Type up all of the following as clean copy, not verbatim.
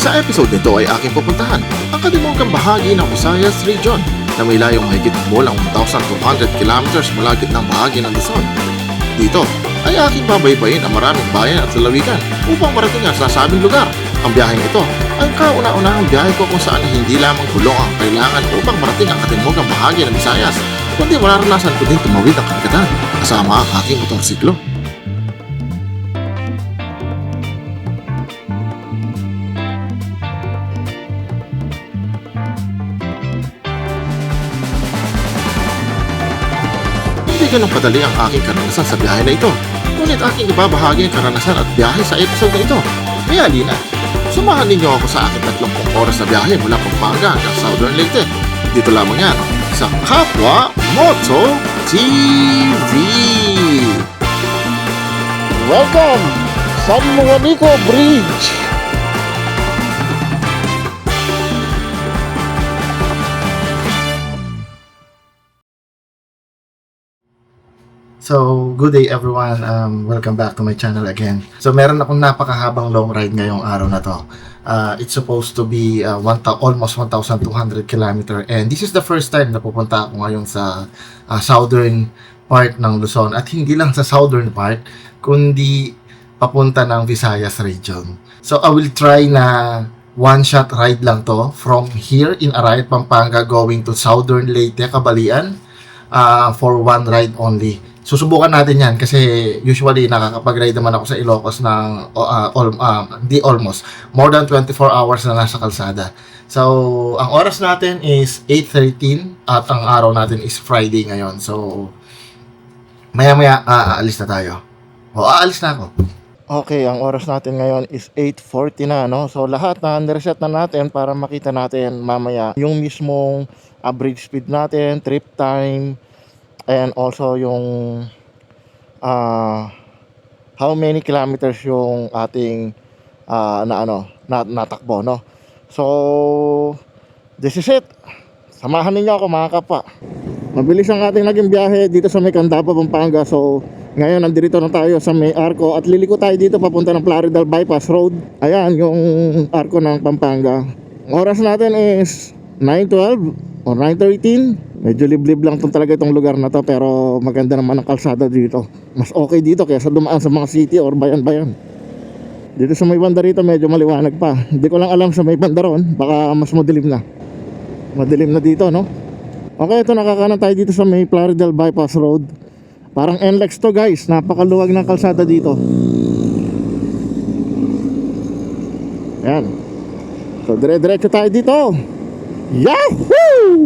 Sa episode nito ay aking pupuntahan ang kalimugang bahagi ng Visayas Region na may layong mahigit kumulang 1,200 kilometers mula gitnang bahagi ng Luzon. Dito ay aking babaybayin ang maraming bayan at lalawigan upang marating ang sasabing lugar. Ang biyaheng ito ay kauna-unahang biyahe ko kung saan hindi lamang gulong ang kailangan upang marating ang kalimugang bahagi ng Visayas, kundi mararanasan ko din tumawid ang karagatan kasama ang aking motorsiklo. Hindi ganong kadali ang aking karanasan sa biyahe na ito, ngunit aking ibabahagi ang karanasan at biyahe sa episode na ito. Kaya halina, samahan ninyo ako sa aking 30 oras na biyahe mula Pampanga hanggang Southern Leyte. Dito lamang yan sa Kapwa Moto TV. Welcome San Juanico Bridge. So, good day everyone. Welcome back to my channel again. So, meron akong napakahabang long ride ngayong araw na to. It's supposed to be almost 1,200 km, and this is the first time na pupunta ako ngayon sa southern part ng Luzon, at hindi lang sa southern part kundi papunta ng Visayas region. So, I will try na one-shot ride lang to from here in Arayat, Pampanga going to southern Leyte, Cabalian, for one ride only. Susubukan natin yan kasi usually nakakapag-ride naman ako sa Ilocos ng almost more than 24 hours na nasa kalsada. So, ang oras natin is 8:13 at ang araw natin is Friday ngayon. So, maya-maya aalis na tayo. Aalis na ako. Okay, ang oras natin ngayon is 8:40 na, no? So, lahat na nireset na natin para makita natin mamaya yung mismong average speed natin, trip time, and also yung how many kilometers yung ating natakbo, no? So, this is it. Samahan niyo ako mga kapwa. Mabilis ang ating naging biyahe dito sa may Candaba, Pampanga. So, ngayon nandito na tayo sa may arko at liliko tayo dito papunta ng Plaridel Bypass Road. Ayan yung arko ng Pampanga. Ang oras natin is 9:12 or 9:13. Medyo liblib lang talaga itong lugar na to, pero maganda naman ang kalsada dito. Mas okay dito kaysa dumaan sa mga city or bayan-bayan. Dito sa may banda rito medyo maliwanag pa. Hindi ko lang alam sa may banda ron, baka mas madilim na. Madilim na dito, no? Okay, ito nakakanan tayo dito sa may Plaridel Bypass Road. Parang NLEX to, guys. Napakaluwag ng kalsada dito. Ayan. So dire-diretso tayo dito. Yahoo!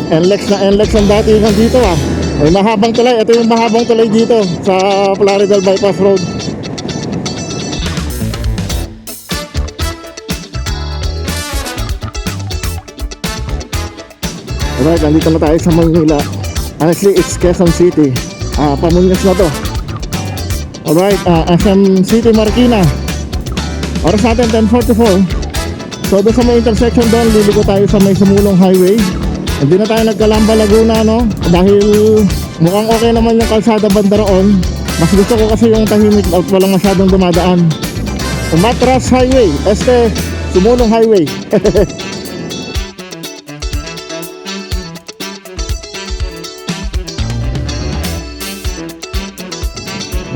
NLEX na NLEX ang datingan dito May mahabang tulay. Ito yung mahabang tulay dito sa Plaridel Bypass Road. Alright, nandito na tayo sa Manila. Honestly, it's Quezon City. Pamunyas na to. Alright, SM City Marikina. Oras natin 10:44. So doon sa may intersection doon, liliko tayo sa may Sumulong Highway. Hindi na tayo nagkalamba Laguna, no? Dahil mukhang okay naman yung kalsada banda roon. Mas gusto ko kasi yung tahimik at walang masyadong dumadaan. Umatras Highway, Sumulong Highway.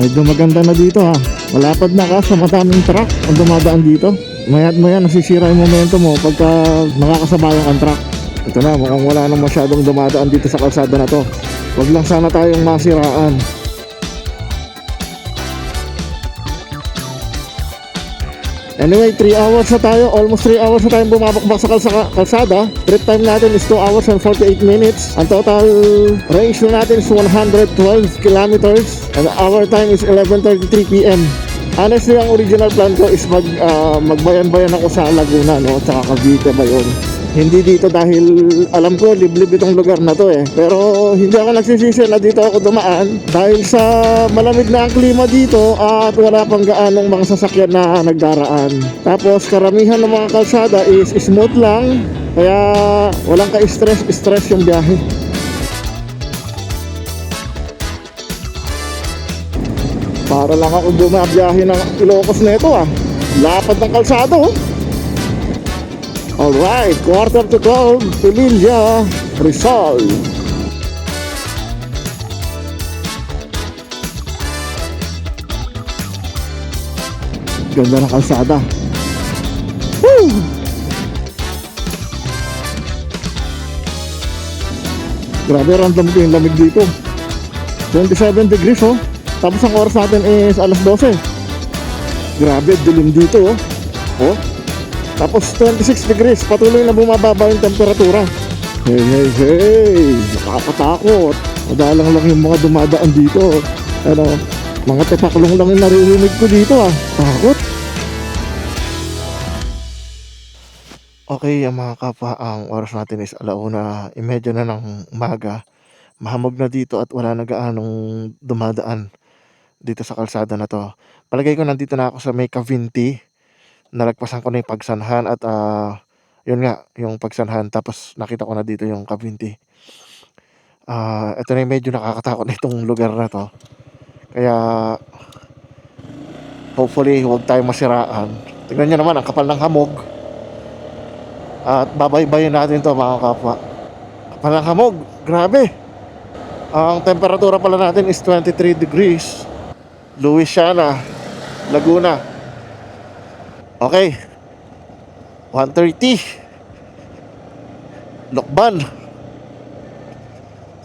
Medyo maganda na dito Malapad na ka sa mataming truck ang dumadaan dito. Maya't maya nasisira yung momentum mo pagka nakakasabayang ang truck. Ito na, mukhang wala nang masyadong dumadaan dito sa kalsada na to. Huwag lang sana tayong masiraan. Anyway, 3 hours na tayo. Almost 3 hours na tayong bumabakbak sa kalsada. Trip time natin is 2 hours and 48 minutes. Ang total range na natin is 112 kilometers. And our time is 11:33 PM. Honestly, ang original plan ko is magbayan-bayan ako sa Laguna, no? Tsaka Cavite ba yun? Hindi dito dahil alam ko liblib itong lugar na to Pero hindi ako nagsisisi na dito ako dumaan dahil sa malamig na ang klima dito at wala pang gaanong mga sasakyan na nagdaraan. Tapos karamihan ng mga kalsada is smooth lang, kaya walang ka-stress yung biyahe. Para lang ako bumabiyahe ng Ilocos nito ah. Lapad ng kalsado oh. Alright, quarter to 12, Pililla, Rizal. Ganda ng kalsada. Woo! Grabe, random ko yung lamig dito. 27 degrees oh. Tapos ang oras natin is alas 12. Grabe, dilim dito oh. Oh. Tapos 26 degrees, patuloy na bumababa yung temperatura. Hey, hey, hey, nakakatakot. Madalang lang yung mga dumadaan dito. Ano, mga tepaklong lang yung naririnig ko dito ah. Takot. Okay, mga kapwa, ang oras natin is 1:30 na ng umaga. Mahamog na dito at wala na gaanong dumadaan dito sa kalsada na to. Palagay ko nandito na ako sa may Cavinti. Nalagpasan ko na yung Pagsanhan at yun nga, yung Pagsanhan. Tapos nakita ko na dito yung Cavinti. Ito na yung medyo nakakatakot na itong lugar na to. Kaya hopefully huwag tayo masiraan. Tingnan nyo naman, ang kapal ng hamog. At babaybayin natin to mga kapwa. Kapal ng hamog, grabe. Ang temperatura pala natin is 23 degrees. Luisiana, Laguna. Okay, 1:30 Lokban.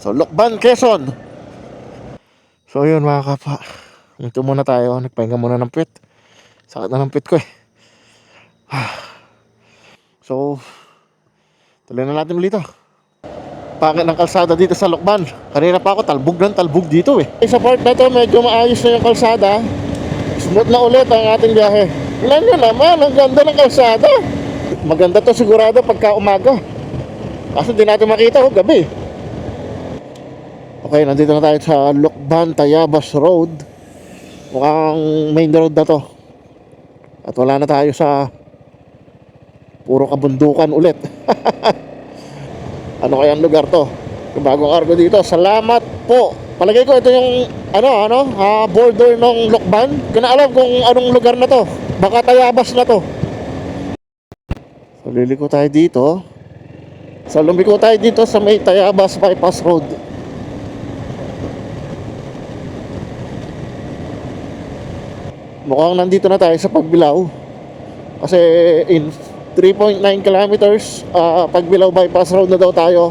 So Lokban, Quezon. So yun mga kapwa, ito muna tayo. Nagpahinga muna ng pit. Sakit na ng pit ko eh. So tuloy na natin ulit. Pangit ng kalsada dito sa Lokban. Kanina pa ako talbog ng talbog dito eh. Sa part na to medyo maayos na yung kalsada. Smooth na ulit ang ating biyahe. Ilan nyo naman, ang ganda ng kalsada. Maganda to sigurado pagka umaga. Kaso di natin makita oh, gabi. Okay, nandito na tayo sa Lokban, Tayabas Road. Mukhang main road na to. At wala na tayo sa puro kabundukan ulit. Ano kaya ang lugar to? Yung bagong cargo dito. Salamat po. Palagay ko ito yung border ng Lokban. Hindi na alam kung anong lugar na to. Baka Tayabas na to. So liliko tayo dito. So lumiko tayo dito sa may Tayabas Bypass Road. Mukhang nandito na tayo sa Pagbilao. Kasi in 3.9 kilometers Pagbilao Bypass Road na daw tayo.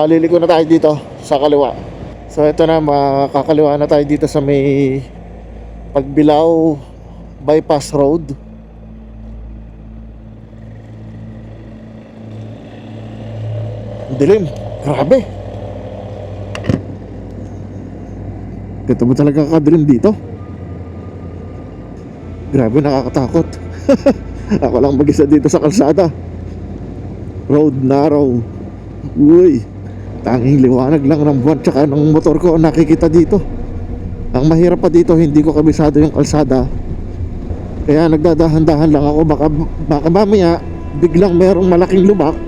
Liliko na tayo dito sa kaliwa. So ito na, makakaliwa na tayo dito sa may Pagbilao Bypass Road. Dilim, grabe. Ito ba talaga kadilim dito? Grabe, nakakatakot. Ako lang mag-isa dito sa kalsada. Road narrow. Uy, tanging liwanag lang ng buwan tsaka ng motor ko nakikita dito. Ang mahirap pa dito, hindi ko kabisado yung kalsada. Kaya nagdadahan-dahan lang ako. Baka mamaya biglang merong malaking lubak,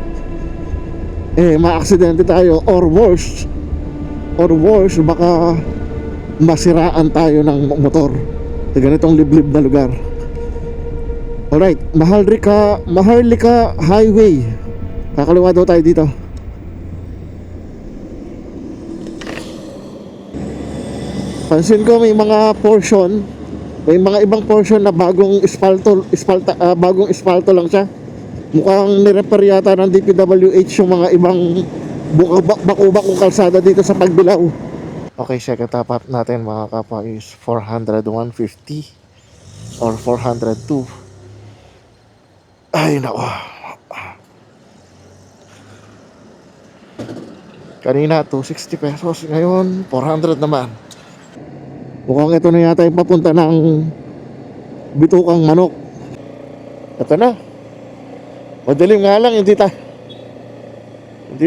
ma-aksidente tayo. Or worse, baka masiraan tayo ng motor sa ganitong liblib na lugar. Alright, Maharlika Highway. Kakaliwa daw tayo dito. Pansin ko may mga portion, may mga ibang portion na bagong espalto lang siya. Mukhang nirepair yata ng DPWH yung mga ibang bakubak kong kalsada dito sa Pagbilao. Okay, second top up natin mga kapwa is 400, 150 or 402. Ay nako. Kanina 260 pesos, ngayon 400 naman. Mukhang ito na yata yung papunta ng Bitukang Manok. Ito na. Madilim nga lang, hindi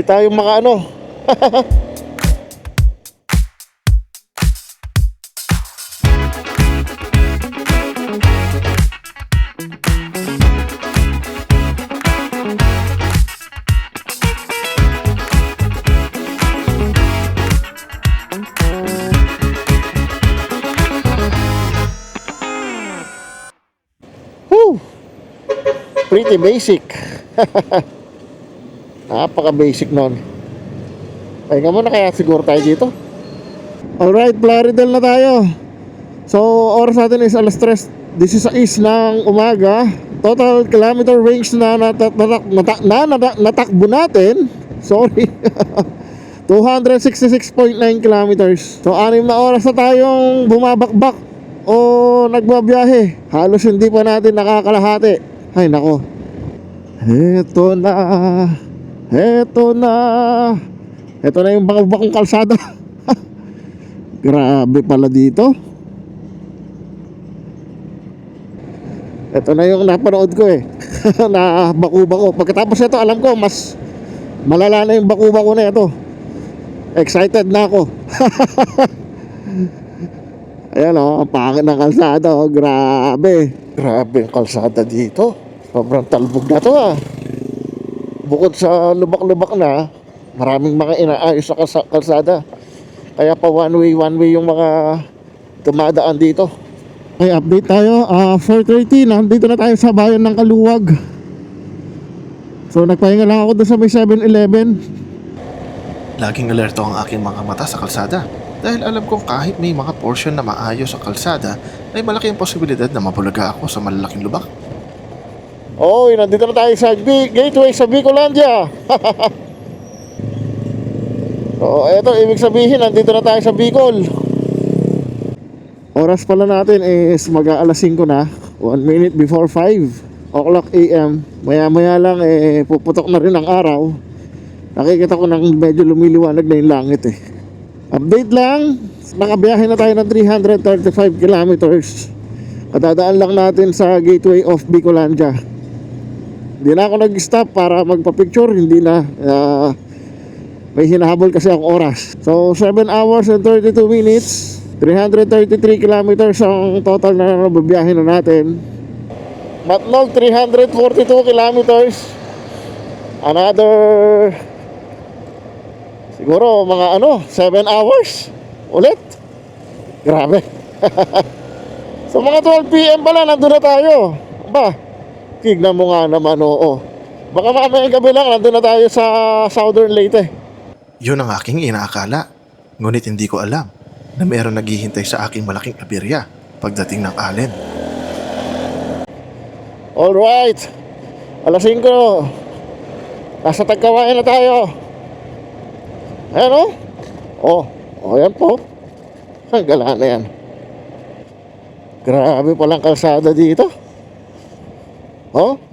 tayo makaano. Pretty basic. Napaka basic nun. Pahinga muna kaya siguro tayo dito. Alright, Plaridel na tayo. So oras natin is alas 3:16 ng umaga. Total kilometer range na natakbo natin, sorry, 266.9 kilometers. So 6 na oras na tayong bumabakbak o nagbabiyahe. Halos hindi pa natin nakakalahati. Ay nako, Heto na Heto na Heto na yung bakbakong kalsada. Grabe pala dito. Ito na yung napanood ko na baku-bako. Pagkatapos ito, alam ko mas malala na yung baku-bako na ito. Excited na ako. Ayan o, ang pangit ng kalsada o. Grabe. Grabe yung kalsada dito. Sobrang talbog na to Bukod sa lubak-lubak na, maraming mga inaayos sa kalsada. Kaya pa one way yung mga tumadaan dito. Okay, update tayo. 4:30, nandito na tayo sa bayan ng Kaluwag. So nagpahinga lang ako doon sa may 7-Eleven. Laging alerto ang aking mga mata sa kalsada dahil alam kong kahit may mga portion na maayos sa kalsada, ay malaki ang posibilidad na mabulaga ako sa malalaking lubak. Oy, nandito na tayo sa gateway sa Bicolandia. So eto, ibig sabihin nandito na tayo sa Bicol. Oras pala natin is mag-aalas 5 na, 1 minute before 5 o'clock AM. Maya maya lang puputok na rin ang araw. Nakikita ko nang medyo lumiliwanag na yung langit Update lang, nakabiyahe na tayo ng 335 kilometers. Katadaan lang natin sa gateway of Bicolandia. Hindi na ako nag-stop para magpa-picture, hindi na may hinahabol kasi ang oras. So 7 hours and 32 minutes, 333 kilometers ang total na babiyahe na natin. Matnog 342 kilometers. Another siguro mga 7 hours ulit. Grabe. So mga 12 PM pala nandun na tayo. Ba, tignan mo nga naman Baka mamayang gabi lang nandun na tayo sa Southern Leyte. Yun ang aking inaakala. Ngunit hindi ko alam na mayroong naghihintay sa aking malaking aberya pagdating ng Allen. Alright, alas 5. Nasa Tagkawayan na tayo. Ayan ayan po. Ang gala na yan. Grabe palang kalsada dito.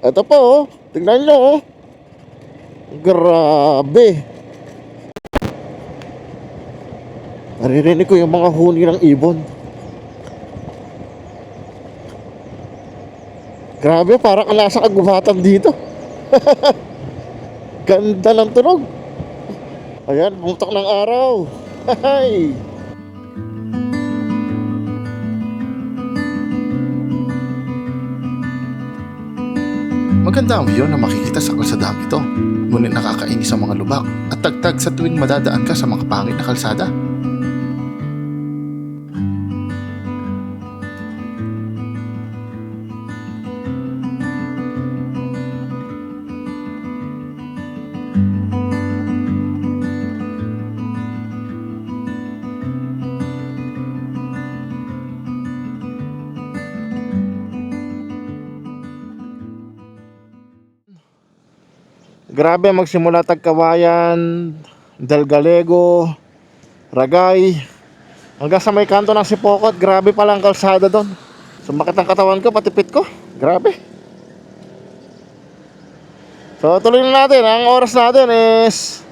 Ito po tignan nyo Grabe. Naririnig ko yung mga huni ng ibon. Grabe, parang nasa kagubatan dito. Ganda ng tunog. Ayan, bumutok ng araw. Hay. Maganda ang view na makikita sa kalsadang ito. Ngunit nakakainis ang mga lubak at tagtag sa tuwing madadaan ka sa mga pangit na kalsada. Grabe magsimula Tagkawayan, Del Galego, Ragay, hanggang sa may kanto ng Sipokot. Grabe pala ang kalsada doon. Sumakit ang katawan ko, patipit ko. Grabe. So tuloy na natin. Ang oras natin is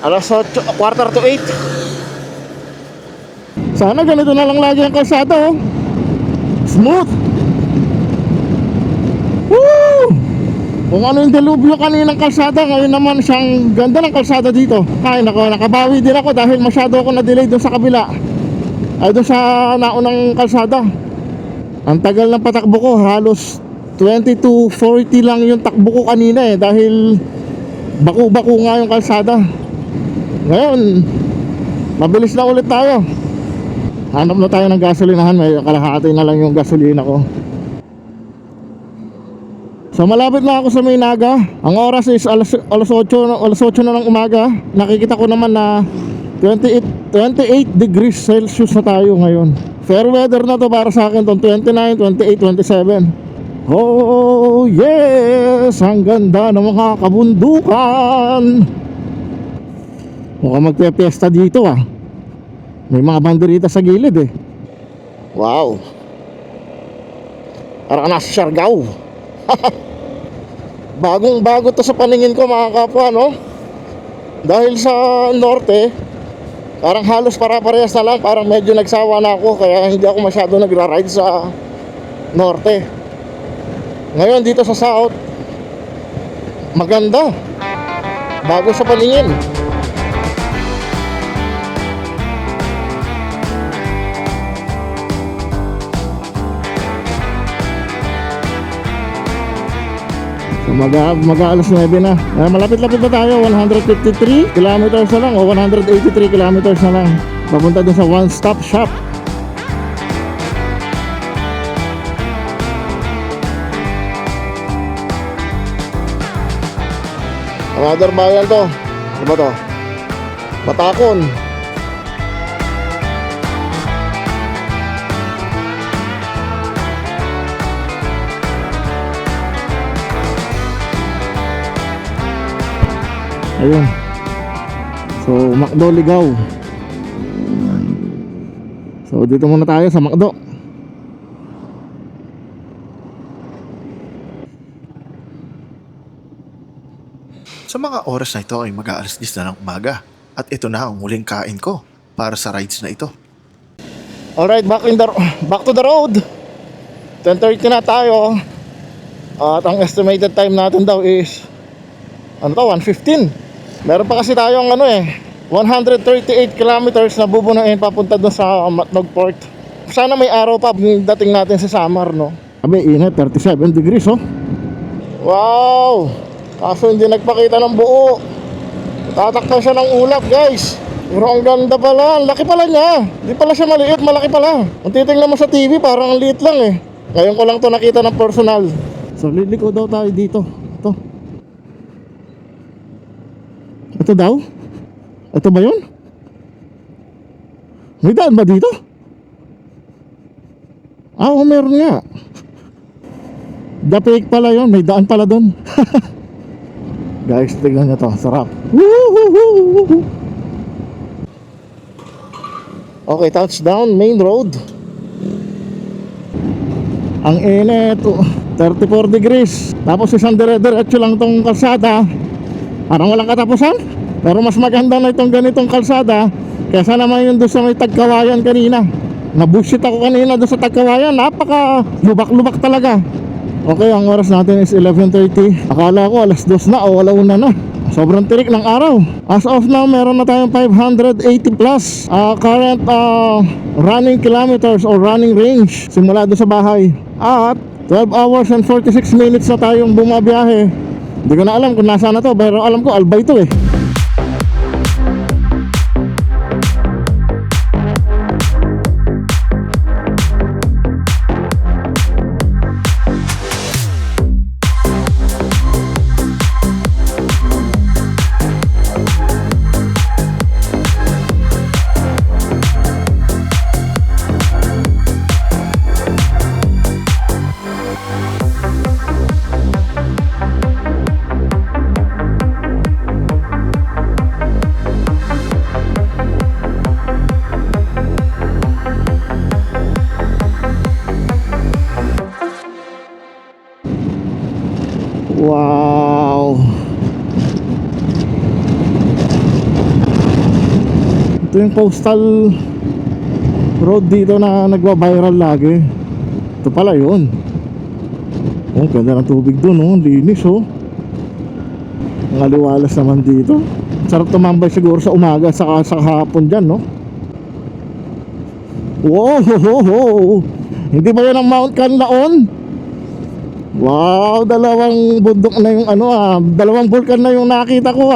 alas 8, quarter to 8. Sana ganito na lang lagi ang kalsada Smooth. Woo! Kung ano yung delubyo kaninang kalsada, ngayon naman siyang ganda ng kalsada dito. Ay nako, nakabawi din ako dahil masyado ako na-delay doon sa kabila. Ay doon sa naunang kalsada. Ang tagal ng patakbo ko, halos 20 to 40 lang yung takbo ko kanina dahil baku-baku nga yung kalsada. Ngayon, mabilis na ulit tayo. Hanap na tayo ng gasolinahan, may kalahati na lang yung gasolina ko. So malapit na ako sa Maynaga. Ang oras is alas 8 na ng umaga. Nakikita ko naman na 28 degrees Celsius na tayo ngayon. Fair weather na to para sa akin tong 29, 28, 27. Oh yes! Ang ganda ng mga kabundukan. Mukhang magpe-fiesta dito ah. May mga banderita sa gilid eh. Wow. Parang nasa Siargao. Bagong bago to sa paningin ko mga kapwa, no? Dahil sa norte, parang halos para-parehas na lang. Parang medyo nagsawa na ako, kaya hindi ako masyado nagra-ride sa norte. Ngayon dito sa south, maganda. Bago sa paningin. Mag-aalas 9 na. Malapit-lapit na tayo. 153 kilometers na lang o 183 kilometers na lang. Papunta din sa one-stop shop. Another bayan to. Ano ba to? Batakon. Ayun. So, Macdo, Ligao. So, dito muna tayo sa Macdo. Sa mga oras na ito ay mag-aalas 10 na ng umaga. At ito na ang muling kain ko para sa rides na ito. Alright, back to the road. 10:30 na tayo. At ang estimated time natin daw is 1:15. Meron pa kasi tayong 138 kilometers na bubunuin papunta doon sa Matnog Port. Sana may araw pa dating natin sa Samar, no? Sabi, init, 37 degrees, oh. Wow! Kaso hindi nagpakita ng buo. Tatakpan siya ng ulap, guys. Pero ang ganda pala, ang laki pala niya. Hindi pala siya maliit, malaki pala. Kung titingnan mo sa TV, parang ang liit lang eh. Ngayon ko lang to nakita ng personal. So liliko daw tayo dito. Ito daw? Ito ba yun? May daan ba dito? Oo, meron nga. The fake pala yun, may daan pala dun. Guys, tignan nyo to, sarap. Woohoo! Okay, touchdown, main road. Ang init, 34 degrees. Tapos isang dire-diretso lang tong kalsada. Parang walang katapusan. Pero mas maganda na itong ganitong kalsada kaysa naman yung doon sa may Tagkawayan kanina. Nabushit ako kanina doon sa Tagkawayan. Napaka lubak-lubak talaga. Okay, ang oras natin is 11:30. Akala ko alas 2 na o alauna na. Sobrang tirik ng araw. As of now, meron na tayong 580 plus current running kilometers or running range simula doon sa bahay. At 12 hours and 46 minutes na tayong bumabiyahe. Hindi ko na alam kung nasaan na to, pero alam ko Albay to eh. Wow! Ito yung coastal road dito na nagwa-viral lagi. Ito pala yun. Oh, ganda ng tubig dun, oh. Linis, oh. Ang aliwalas naman dito. Sarap tumambay siguro sa umaga saka sa hapon dyan, no? Wow! Hindi ba yan ang Mount Canlaon? Wow, dalawang bundok na yung dalawang vulkan na yung nakita ko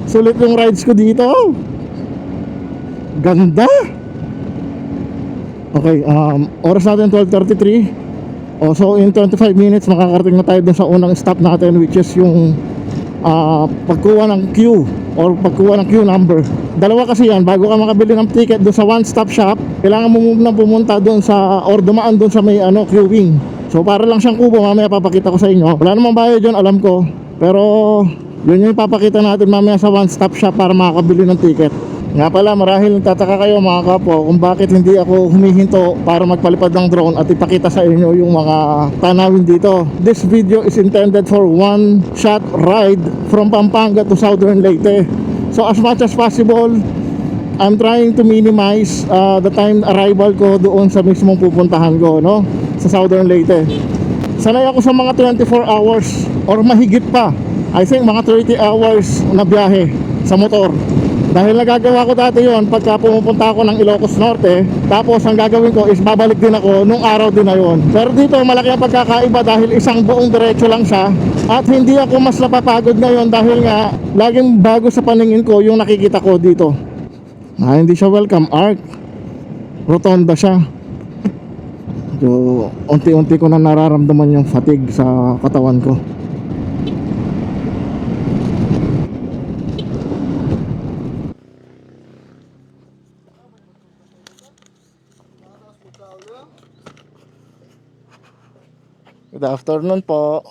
Sulit yung rides ko dito. Ganda. Okay, oras natin 12:33. So in 25 minutes makakarating na tayo dun sa unang stop natin, which is yung pagkuha ng queue or pagkuha ng queue number. Dalawa kasi yan, bago ka makabili ng ticket doon sa one stop shop, kailangan mo muna pumunta doon sa or dumaan doon sa may queuing. So para lang siyang kubo, mamaya papakita ko sa inyo. Wala namang bayad yun, alam ko, pero yun yung papakita natin mamaya sa one stop shop para makakabili ng ticket. Nga pala, marahil nagtataka kayo mga kapo kung bakit hindi ako humihinto para magpalipad ng drone at ipakita sa inyo yung mga tanawin dito. This video is intended for one shot ride from Pampanga to Southern Leyte. So as much as possible, I'm trying to minimize the time arrival ko doon sa mismong pupuntahan ko, no? Sa Southern Leyte. Sanay ako sa mga 24 hours or mahigit pa. I think mga 30 hours na biyahe sa motor. Dahil nagagawa ko dati yon pagka pumupunta ako ng Ilocos Norte, tapos ang gagawin ko is babalik din ako nung araw din na yon. Pero dito malaki ang pagkakaiba dahil isang buong diretso lang siya at hindi ako mas napapagod ngayon dahil nga laging bago sa paningin ko yung nakikita ko dito. Hindi siya welcome arc, rotonda siya. So, unti-unti ko na nararamdaman yung fatigue sa katawan ko. Good afternoon po.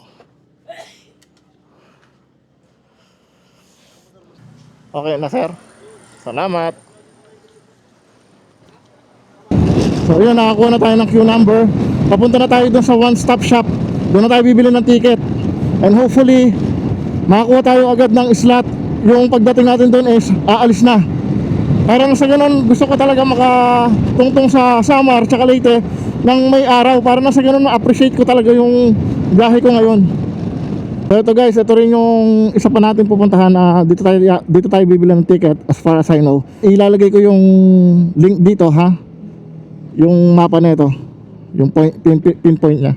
Okay na sir. Salamat. So yun, nakakuha na tayo ng queue number. Papunta na tayo dun sa one stop shop. Doon na tayo bibili ng ticket. And hopefully makakuha tayo agad ng slot. Yung pagdating natin doon is aalis na. Parang sa ganun, gusto ko talaga makatungtong sa Samar tsaka Leyte nang may araw, para na sa ganun ma-appreciate ko talaga yung biyahe ko ngayon. So ito guys, ito rin yung isa pa natin pupuntahan. Dito tayo bibili ng ticket as far as I know. Ilalagay ko yung link dito ha, yung mapa nito, yung pinpoint niya.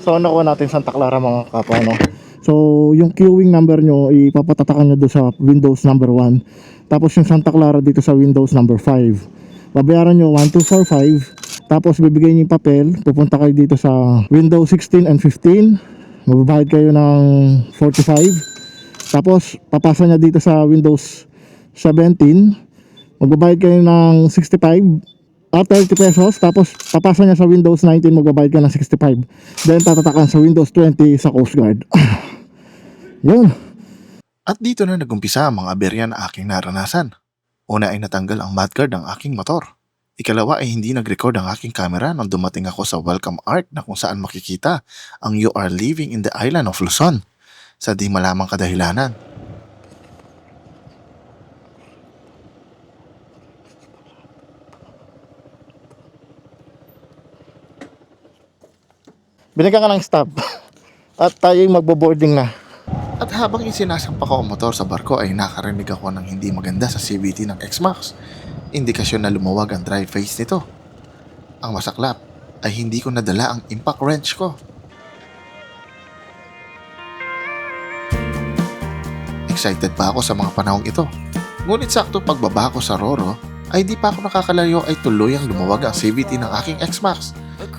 So nakuha natin Santa Clara mga kapwa, no? So yung queuing number nyo ipapatatakan nyo doon sa Windows number 1. Tapos yung Santa Clara dito sa Windows number 5. Babayaran nyo 1245. Tapos bibigay niyo yung papel. Pupunta kayo dito sa Windows 16 and 15. Magbabayad kayo ng 45. Tapos papasa niya dito sa Windows 17. Magbabayad kayo ng 65 or 30 pesos. Tapos papasa niya sa Windows 19. Magbabayad kayo ng 65. Then tatatakan sa Windows 20 sa Coast Guard. Yun. At dito na nagumpisa ang mga aberya na aking naranasan. Una ay natanggal ang mudguard ng aking motor. Ikalawa ay hindi nag-record ang aking camera nang dumating ako sa welcome art na kung saan makikita ang "You are living in the island of Luzon" sa di malamang kadahilanan. Binigyan ka ng stop at tayo'y magbo-boarding na. At habang isinasampa ko ang motor sa barko ay nakarinig ako ng hindi maganda sa CVT ng X-Max. Indikasyon na lumuwag ang drive face nito. Ang masaklap ay hindi ko nadala ang impact wrench ko. Excited pa ako sa mga panahong ito. Ngunit sakto pagbaba ko sa Roro ay di pa ako nakakalayo ay tuluyang lumuwag ang CVT ng aking X-Max.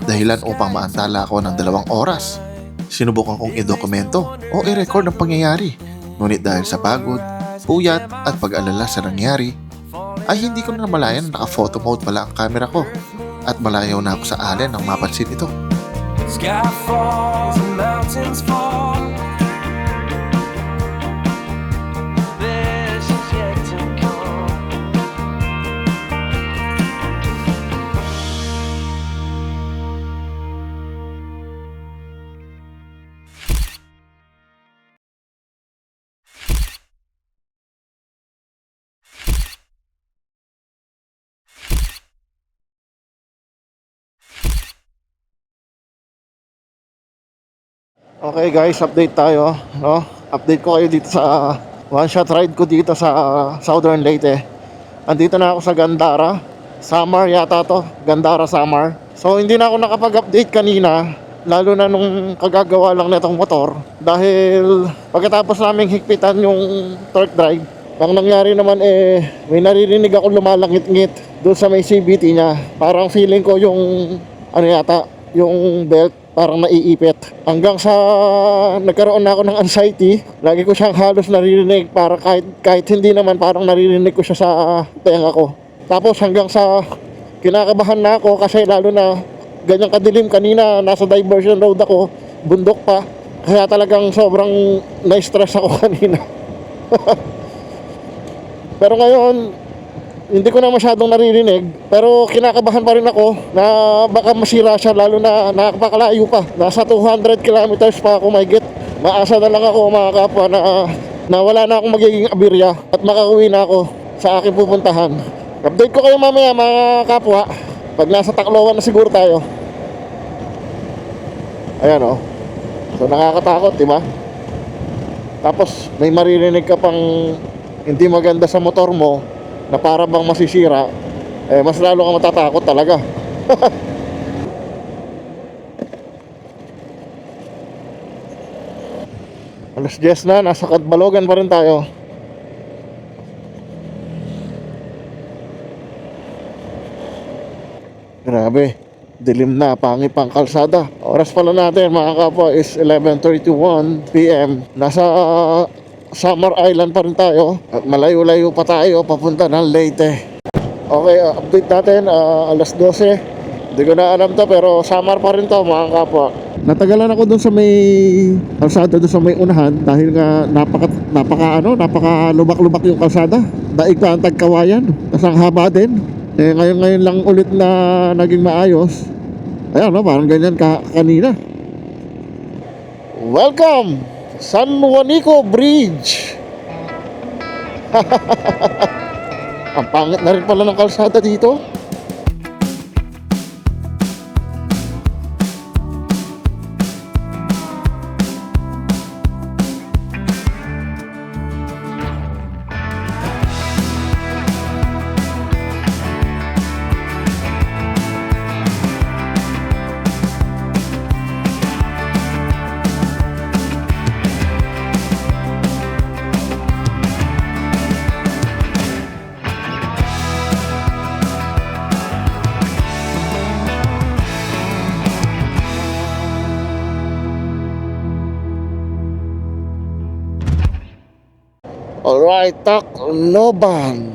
Dahilan upang maantala ako ng 2 oras. Sinubukan kong i-dokumento o i-record ang pangyayari. Ngunit dahil sa pagod, puyat at pag-alala sa nangyari, ay hindi ko na namalayan na naka-photo mode pala ang camera ko at malayaw na ako sa allen nang mapansin ito. Sky falls and mountains fall. This is yet to come. Okay guys, update tayo, no? Update ko kayo dito sa one shot ride ko dito sa Southern Leyte. Andito na ako sa Gandara, Samar yata to, Gandara Samar. So hindi na ako nakapag-update kanina, lalo na nung kagagawa lang nitong motor, dahil pagkatapos naming higpitan yung torque drive, ang nangyari naman may naririnig ako lumalangit-ngit doon sa may CVT niya. Parang feeling ko yung ano yata, yung belt parang naiipit. Hanggang sa nagkaroon na ako ng anxiety, lagi ko siyang halos naririnig, para kahit hindi naman, parang naririnig ko siya sa tenga ko. Tapos hanggang sa kinakabahan na ako kasi lalo na ganyang kadilim. Kanina nasa diversion road ako, bundok pa, kaya talagang sobrang na-stress ako kanina. Pero ngayon hindi ko na masyadong naririnig, pero kinakabahan pa rin ako na baka masira siya, lalo na nakapakalayo pa. Nasa 200 kilometers pa ako mahigit. Maasa na lang ako mga kapwa na wala na akong magiging aberya at makauwi na ako sa aking pupuntahan. Update ko kayo mamaya mga kapwa pag nasa Tacloban na siguro tayo. Ayan o. So nakakatakot, diba? Tapos may maririnig ka pang hindi maganda sa motor mo na para bang masisira, mas lalo kang matatakot talaga. Alas 10 na, nasa Katbalogan pa rin tayo. Grabe, dilim na, pangit pang kalsada. Oras pala natin mga kapwa is 11:31 PM. Nasa Summer Island pa rin tayo at malayo-layo pa tayo papunta ng Leyte. Okay, update natin, alas 12. Hindi ko na alam to, pero summer pa rin to mga kapwa. Natagalan ako dun sa may kalsada, dun sa may unahan, dahil nga napaka lubak-lubak yung kalsada. Daig pa ang tagkawayan, tas ang haba din. Ngayon lang ulit na naging maayos. Ayan, no, parang ganyan kanina. Welcome San Juanico Bridge. Ang pangit na rin pala ng kalsada dito. Alright, Tacloban.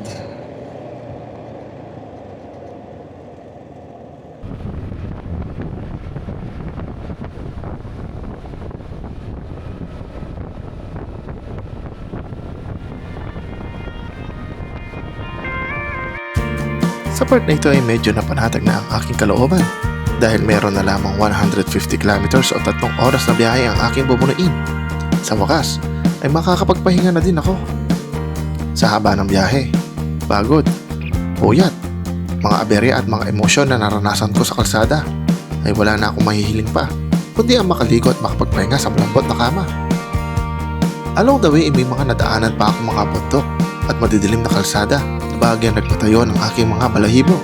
Sa part na ito ay medyo napanatag na ang aking kalooban dahil meron na lamang 150 kilometers o 3 oras na biyahe ang aking bubunuin. Sa wakas ay makakapagpahinga na din ako. Sa haba ng biyahe, pagod, puyat, mga aberya at mga emosyon na naranasan ko sa kalsada ay wala na akong mahihiling pa kundi ang makaligo at makapagpahinga sa malambot na kama. Along the way may mga nadaanan pa akong mga bundok at madidilim na kalsada na bahagyang nagpatayo ng aking mga balahibo.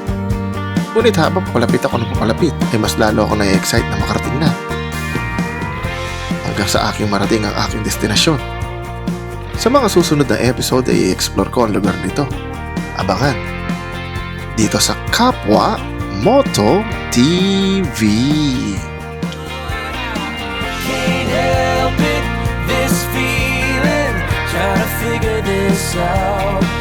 Ngunit habang papalapit ako ng papalapit ay mas lalo ako na-excite na makarating na. Hanggang sa aking marating ang aking destinasyon. Sa mga susunod na episode ay i-explore ko ang lugar nito. Abangan dito sa Kapwa Moto TV. Can't help it, this feeling, trying to figure this out.